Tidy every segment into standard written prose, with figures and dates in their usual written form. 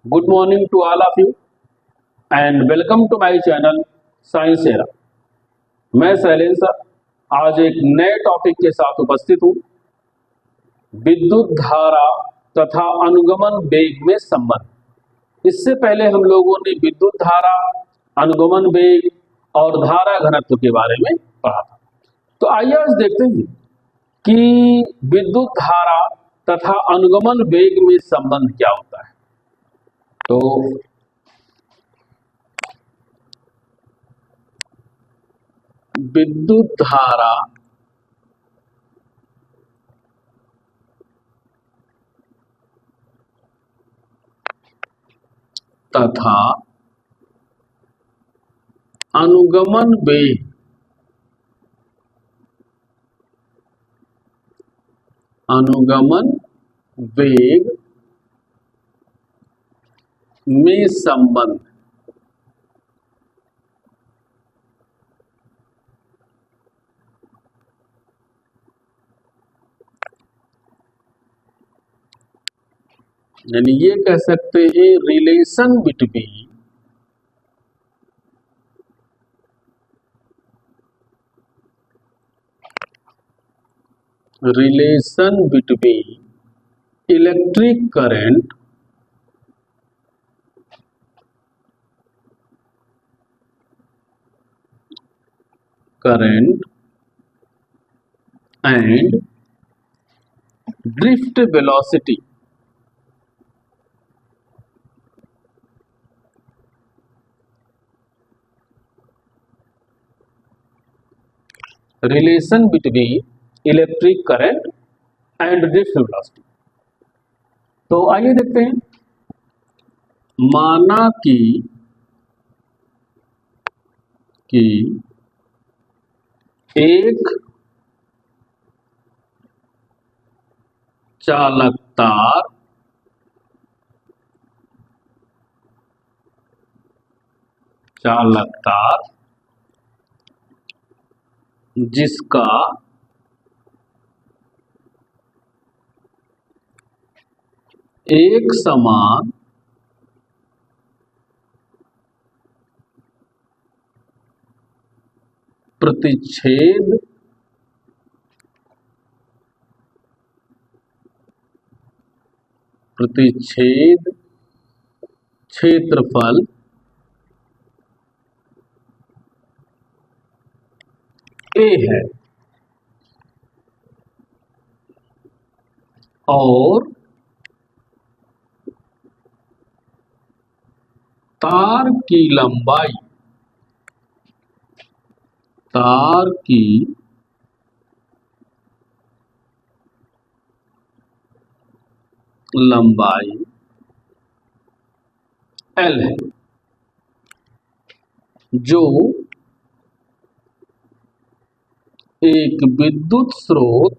Good morning to all of you and welcome to my channel science era. मैं Shailendra sir आज एक नए topic के साथ उपस्थित हूँ। विद्युत धारा तथा अनुगमन वेग में संबंध। इससे पहले हम लोगों ने विद्युत धारा, अनुगमन वेग और धारा घनत्व के बारे में पढ़ा था। तो आइए आज देखते हैं कि विद्युत धारा तथा अनुगमन वेग में संबंध क्या होता है। तो विद्युत धारा तथा अनुगमन वेग में संबंध। यानी ये कह सकते हैं relation between electric current and drift velocity। Relation between electric current and drift velocity. तो आइए देखते हैं। माना कि एक चालक तार जिसका एक समान प्रतिच्छेद क्षेत्रफल A है और तार की लंबाई L है, जो एक विद्युत स्रोत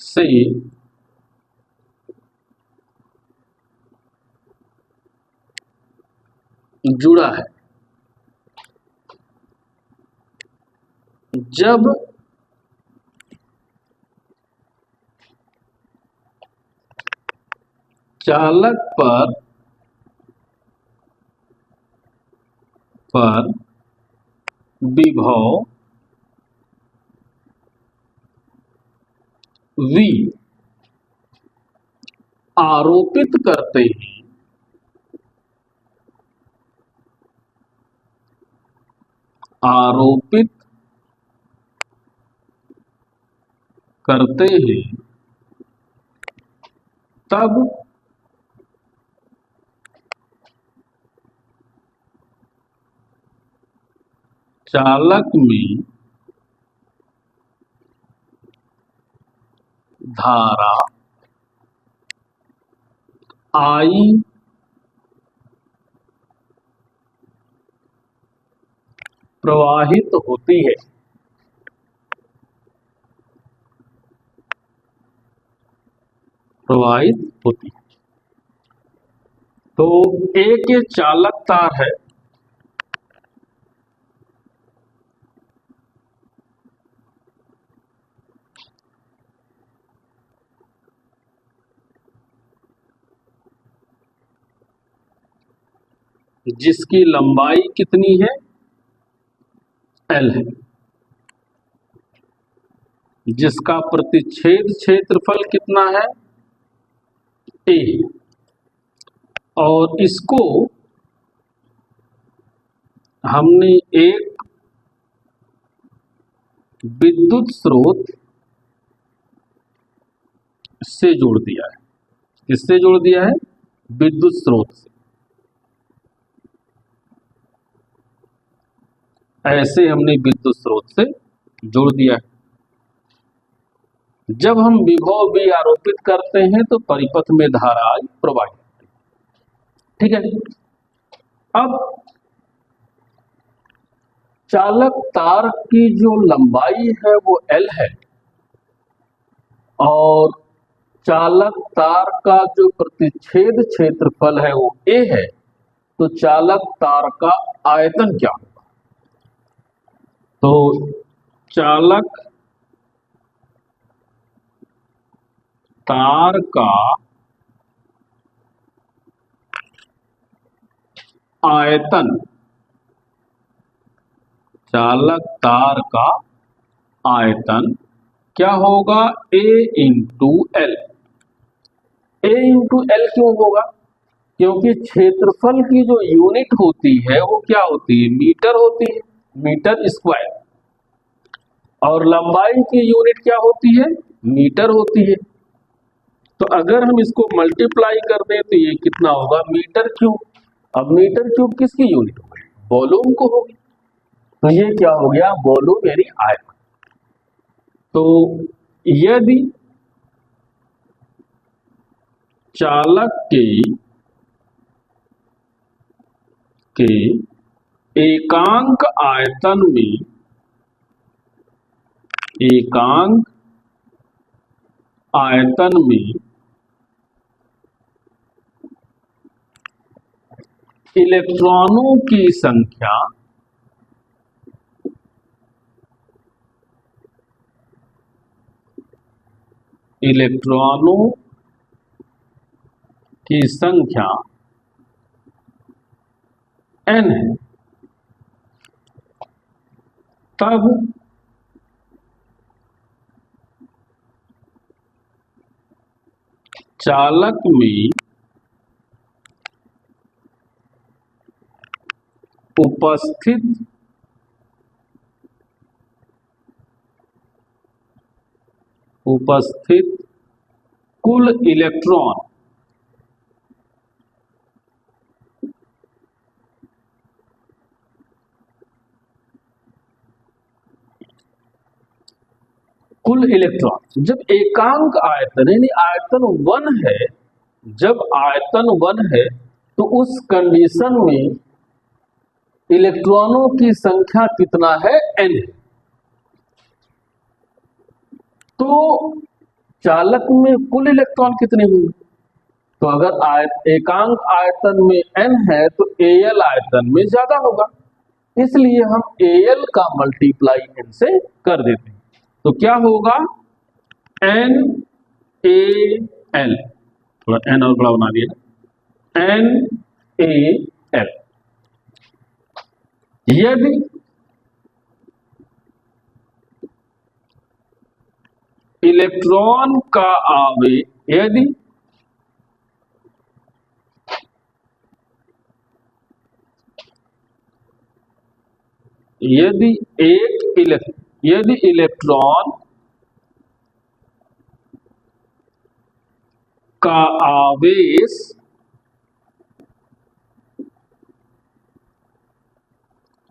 से जुड़ा है। जब चालक पर विभव V आरोपित करते हैं तब चालक में धारा I प्रवाहित होती है। तो एक ये चालक तार है जिसकी लंबाई कितनी है, L है, जिसका प्रतिच्छेद क्षेत्रफल कितना है, A, और इसको हमने एक विद्युत स्रोत से जोड़ दिया है। किससे जोड़ दिया है, विद्युत स्रोत से। ऐसे हमने विद्युत स्रोत से जोड़ दिया है। जब हम विभव V आरोपित करते हैं तो परिपथ में धारा I प्रवाहित होती है। ठीक है। अब चालक तार की जो लंबाई है वो L है और चालक तार का जो प्रतिच्छेद क्षेत्रफल है वो A है, तो चालक तार का आयतन क्या होगा? तो चालक तार का आयतन, चालक तार का आयतन क्या होगा, A into L. A into L क्यों होगा? क्योंकि क्षेत्रफल की जो यूनिट होती है वो क्या होती है, मीटर होती है, मीटर स्क्वायर, और लंबाई की यूनिट क्या होती है, मीटर होती है। तो अगर हम इसको मल्टीप्लाई कर दें तो ये कितना होगा, मीटर क्यूब। अब मीटर क्यूब किसकी यूनिट होगी, वॉल्यूम को होगी। तो ये क्या हो गया, वॉल्यूम यानी आयतन। तो यदि चालक के एकांक आयतन में, एकांक आयतन में इलेक्ट्रॉनों की संख्या n है, तब चालक में उपस्थित कुल इलेक्ट्रॉन जब एकांक आयतन यानी आयतन 1 है, जब आयतन 1 है तो उस कंडीशन में इलेक्ट्रॉनों की संख्या कितना है, n। तो चालक में कुल इलेक्ट्रॉन कितने होंगे, तो अगर एकांक आयतन में n है तो Al आयतन में ज्यादा होगा, इसलिए हम Al का मल्टीप्लाई n से कर देते हैं। तो क्या होगा, NaL, थोड़ा n और बड़ा बना दिया ना, NaL। यदि इलेक्ट्रॉन का आवेश, यदि इलेक्ट्रॉन का आवेश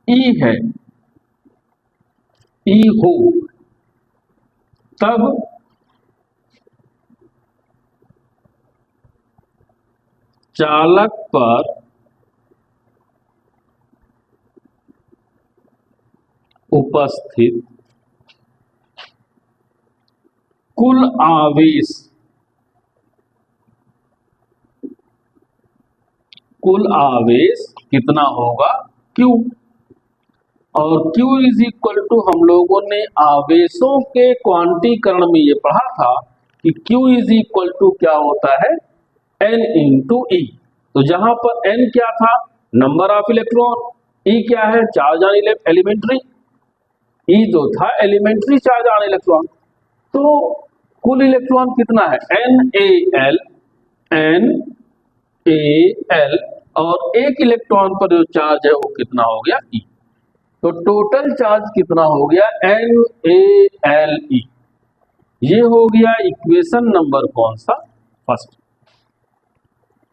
E है, E हो, तब चालक पर उपस्थित कुल आवेश कितना होगा, Q। और Q इज इक्वल टू, हम लोगों ने आवेशों के क्वांटीकरण में ये पढ़ा था कि Q इज इक्वल टू क्या होता है, N इंटू E। तो जहां पर N क्या था, नंबर ऑफ इलेक्ट्रॉन, ई क्या है, चार्ज ऑन एलिमेंट्री, ई जो था एलिमेंट्री चार्ज ऑन इलेक्ट्रॉन। तो कुल इलेक्ट्रॉन कितना है, NaL, और एक इलेक्ट्रॉन पर जो चार्ज है वो कितना हो गया, E। तो टोटल चार्ज कितना हो गया, NaLe। ये हो गया इक्वेशन नंबर कौन सा, फर्स्ट।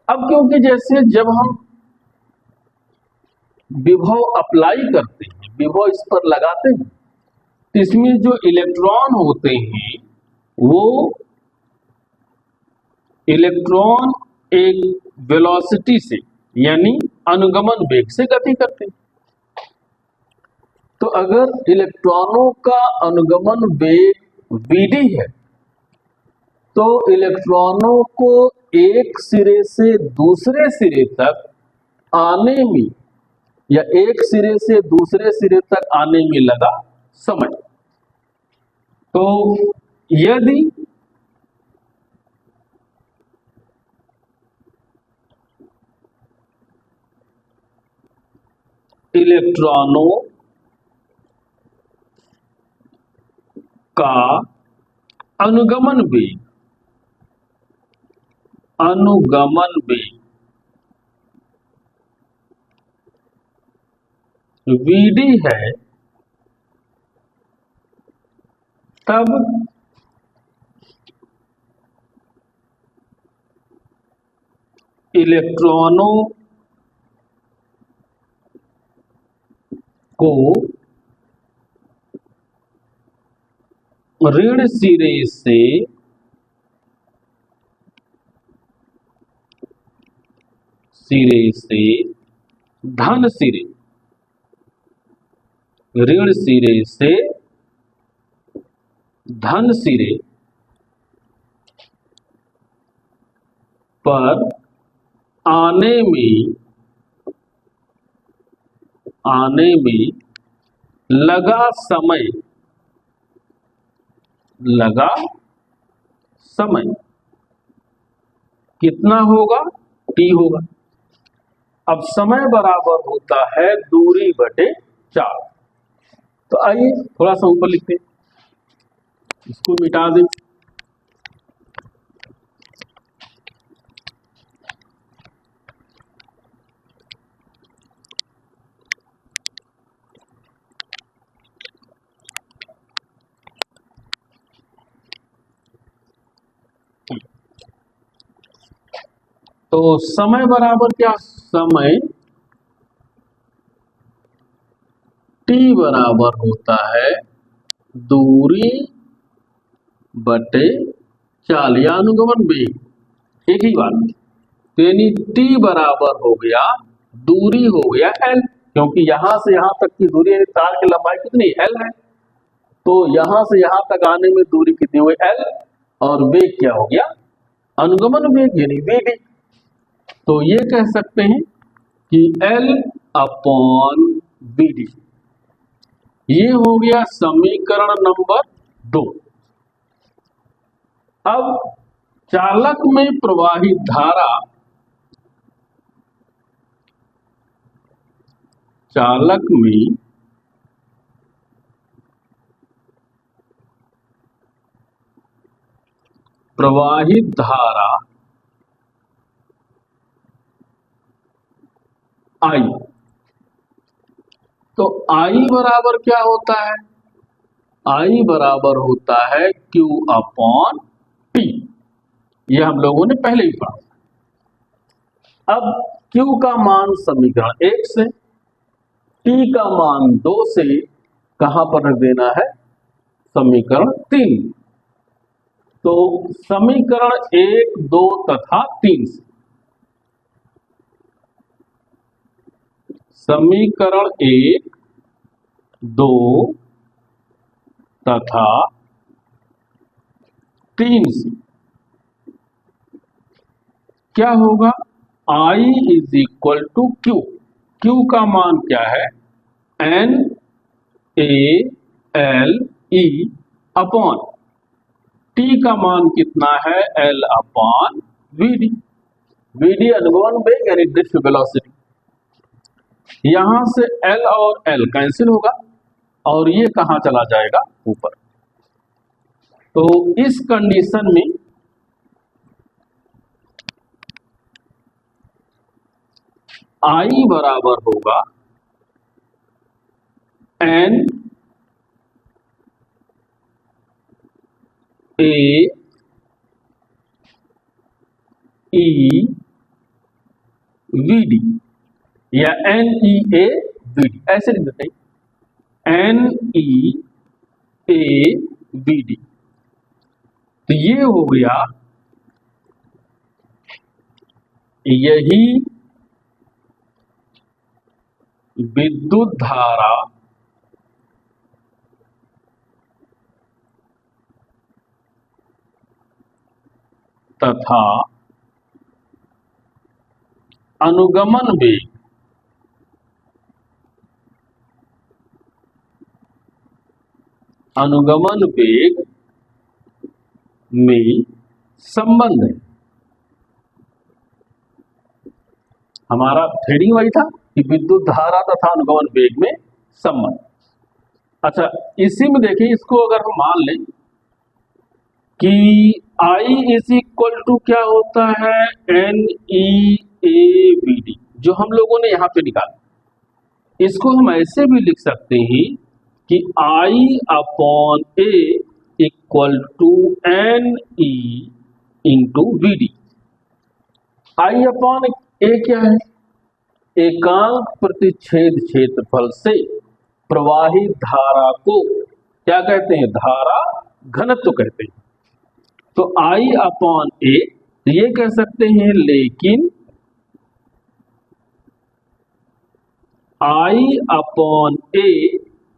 अब क्योंकि जैसे जब हम विभव अप्लाई करते हैं, विभव इस पर लगाते हैं, इसमें जो इलेक्ट्रॉन होते हैं वो इलेक्ट्रॉन एक वेलोसिटी से यानी अनुगमन वेग से गति करते हैं। तो अगर इलेक्ट्रॉनों का अनुगमन वेग vd है तो इलेक्ट्रॉनों को एक सिरे से दूसरे सिरे तक आने में या एक सिरे से दूसरे सिरे तक आने में लगा समय। तो यदि इलेक्ट्रॉनों का अनुगमन वेग vd है, तब इलेक्ट्रॉनों को ऋण सिरे से धन सिरे, ऋण सिरे से धन सिरे पर आने में लगा समय कितना होगा, t होगा। अब समय बराबर होता है दूरी बटे 4। तो आइए थोड़ा सा ऊपर लिखते हैं, इसको मिटा दें। तो समय बराबर क्या, समय t बराबर होता है दूरी बटे 4 या अनुगमन वेग, एक ही बात। तो यानी t बराबर हो गया, दूरी हो गया l, क्योंकि यहां से यहां तक की दूरी यानी तार की लंबाई कितनी l है, तो यहां से यहां तक आने में दूरी कितनी हुई l, और वेग क्या हो गया, अनुगमन वेग यानी vd। तो ये कह सकते हैं कि L/Vd। ये हो गया समीकरण नंबर 2। अब चालक में प्रवाहित धारा, चालक में प्रवाहित धारा I, तो I बराबर क्या होता है, I बराबर होता है Q/T। ये हम लोगों ने पहले ही पढ़ा। अब Q का मान समीकरण 1 से, T का मान 2 से कहां पर रख देना है, समीकरण 3। तो समीकरण 1, 2 तथा 3 से, समीकरण 1, 2 तथा 3 से क्या होगा, I is equal to Q। Q का मान क्या है, NaLe अपॉन, T का मान कितना है, L/Vd। Vd अनुगमन वेग यानी ड्रिफ्ट वेलोसिटी। यहां से L और L कैंसिल होगा और ये कहां चला जाएगा, ऊपर। तो इस कंडीशन में I बराबर होगा N A E V D या N E A V D, ऐसे लिख देते हैं, N E A V D। तो ये हो गया, यही विद्युत धारा तथा अनुगमन वेग में संबंध है। हमारा थ्रेडिंग वही था कि विद्युत धारा तथा अनुगमन वेग में संबंध। अच्छा, इसी में देखिए, इसको अगर हम मान लें कि I इज इक्वल टू क्या होता है, N E A V D, जो हम लोगों ने यहां पे निकाला। इसको हम ऐसे भी लिख सकते हैं कि I upon A equal to N E into V D. I upon A क्या है, एकांक प्रतिच्छेद क्षेत्रफल से प्रवाहित धारा को क्या कहते हैं, धारा घनत्व कहते हैं। तो I अपॉन A ये कह सकते हैं, लेकिन I upon A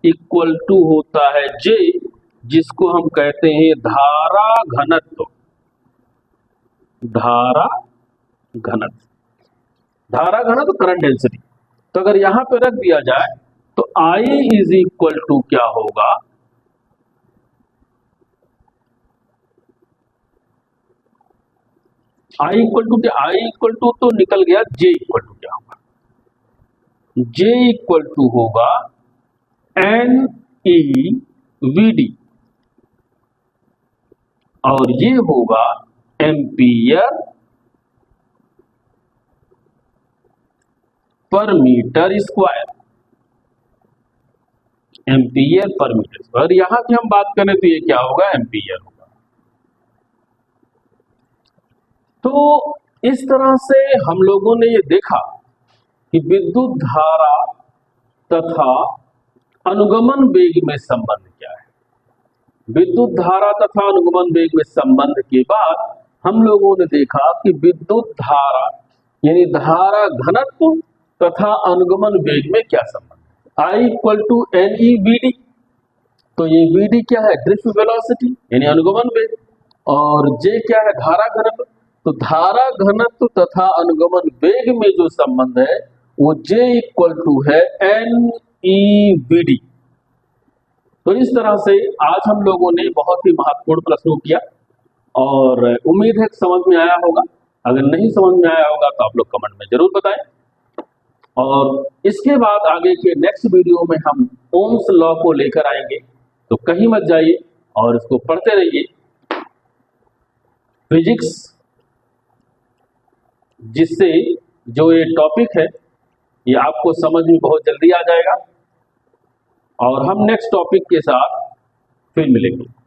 equal to होता है J, जिसको हम कहते हैं धारा घनत्व। धारा घनत्व करंट डेंसिटी। तो अगर यहां पे रख दिया जाए तो I इज इक्वल टू क्या होगा, I इक्वल टू क्या, I इक्वल टू तो निकल गया, J इक्वल टू क्या होगा, J इक्वल टू होगा N E V D और ये होगा ampere per metre square. Ampere per metre square, यहां की हम बात करें तो ये क्या होगा, एम्पियर होगा। तो इस तरह से हम लोगों ने ये देखा कि विद्युत धारा तथा अनुगमन वेग में संबंध क्या है। विद्युत धारा तथा अनुगमन वेग में संबंध के बाद हम लोगों ने देखा कि विद्युत धारा यानी धारा घनत्व तथा अनुगमन वेग में क्या संबंध है। I equal to N E V D, तो ये वी डी क्या है, ड्रिफ्ट वेलोसिटी यानी अनुगमन वेग, और J क्या है, धारा घनत्व। तो धारा घनत्व तथा अनुगमन वेग में जो संबंध है वो J इक्वल टू है एन ई वी डी। तो इस तरह से आज हम लोगों ने बहुत ही महत्वपूर्ण प्रश्नों किया और उम्मीद है समझ में आया होगा। अगर नहीं समझ में आया होगा तो आप लोग कमेंट में जरूर बताएं। और इसके बाद आगे के नेक्स्ट वीडियो में हम ओम्स लॉ को लेकर आएंगे, तो कहीं मत जाइए और इसको पढ़ते रहिए। फिजिक्स जिससे जो ये टॉपिक है ये आपको समझ में बहुत जल्दी आ जाएगा और हम नेक्स्ट टॉपिक के साथ फिर मिलेंगे।